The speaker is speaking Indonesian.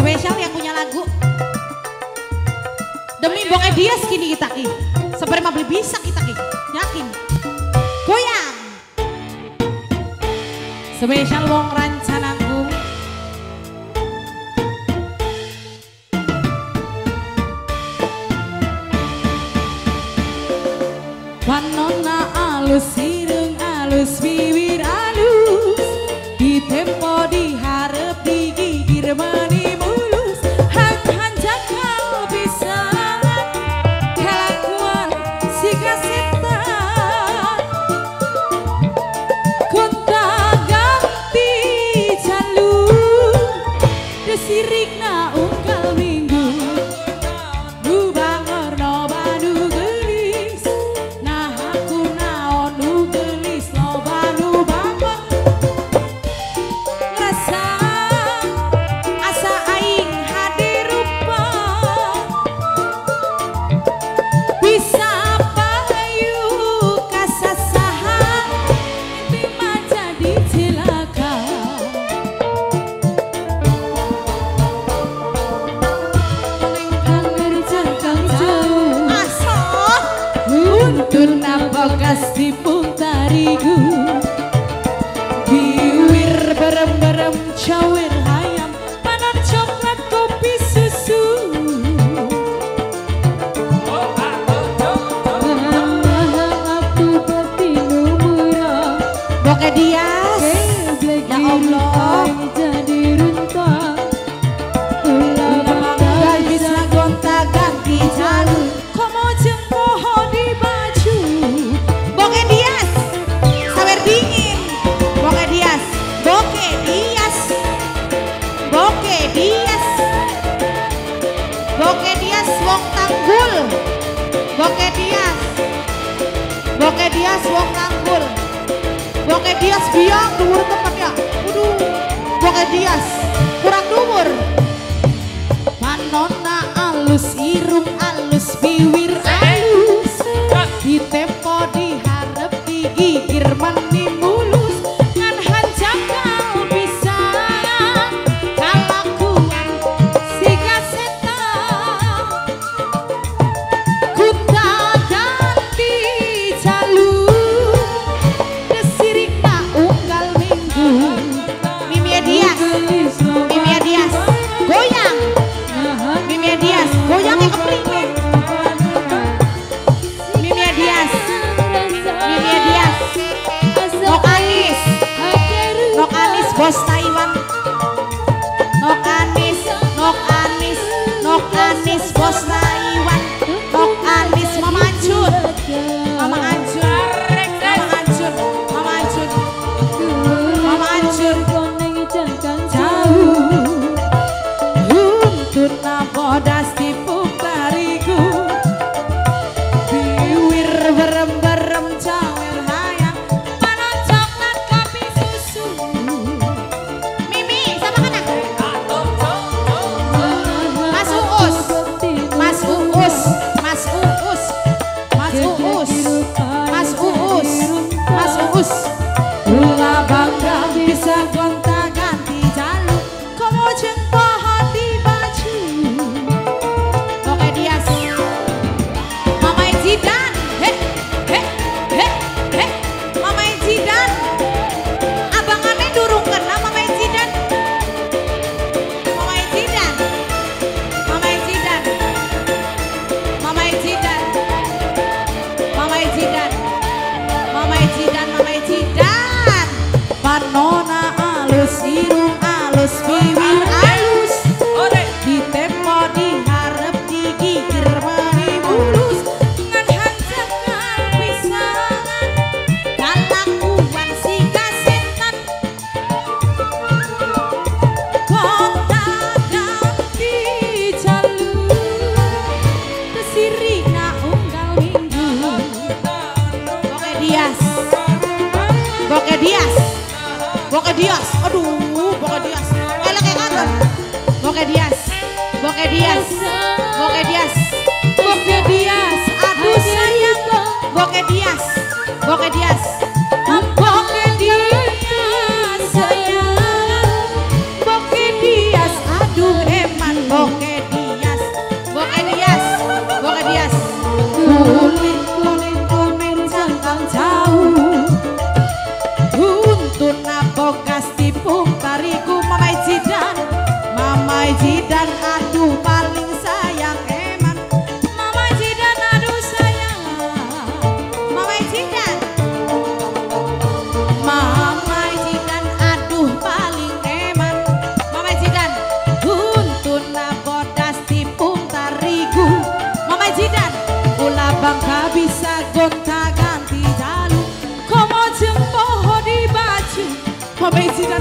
spesial yang punya lagu. Demi Boke Dias kini kita ki. Sebenarnya mah beli bisa kita ki. Yakin. Goyang. Spesial wong rancanangku. Panona alus ireng alus bibir alus di tempo diharap digigir mani mulus han jakal bisa kelakuan si kasetan konta ganti jalur desirikna ungkal minggu kasih puntariku biwir berem-berem cawir hayam panon coklat kopi susu aku pati numura Boke Dias ya Allah jadi runtuh ulah gak bisa gonta ganti jalur komo jempoho di baju Boke Dias, sawer dingin. Boke Dias, Boke Dias, Boke Dias, Boke Dias, wong tanggul. Boke Dias, Boke Dias, wong tanggul. Boke Dias biang dhuwur tempat ya. Waduh, Boke Dias kurang dhuwur. Panona alus irung alus biwir alus di tempo diharap digigir mani mulus ngan hanjakal bisa kalakuan si kasetan kuta ganti jalur desirikna unggal minggu Mimia Dias goyang Mimia Dias goyang yang kepling Mimia Dias Nok Anis bos Taiwan Nok Anis bos Taiwan Nok Anis Mama Anjur Mama Anjur Mama Anjur Mama Anjur jauh untuk nabodas tipu tariku biwir berem-berem cawer hayang panon coklat kopi susu Mimi sama mana? Mas Uus Mas Uus Mas Uus Mas Uus Mas Uus Mas Uus ulah bangga bisa gonta ganti jalur komo jengpoh di baju Boke Dias Mama Zidan Mama Zidan abangannya durung kena Mama Zidan Mama Zidan Mama Zidan Mama Zidan Mama Zidan Mama Zidan Mama Zidan panona alus irung alus bibir alus di tempo diharap digigir mani mulus ngan hanjakal pisangan kalakuan si kasetan konta ganti jalur desirina unggal minggu Boke Dias Boke Dias Boke Dias aduh Boke Dias elek yang kangen Boke Dias Boke Dias Boke Dias Boke Dias aduh sayang Boke Dias Boke Dias Boke Dias sayang Boke Dias aduh Messi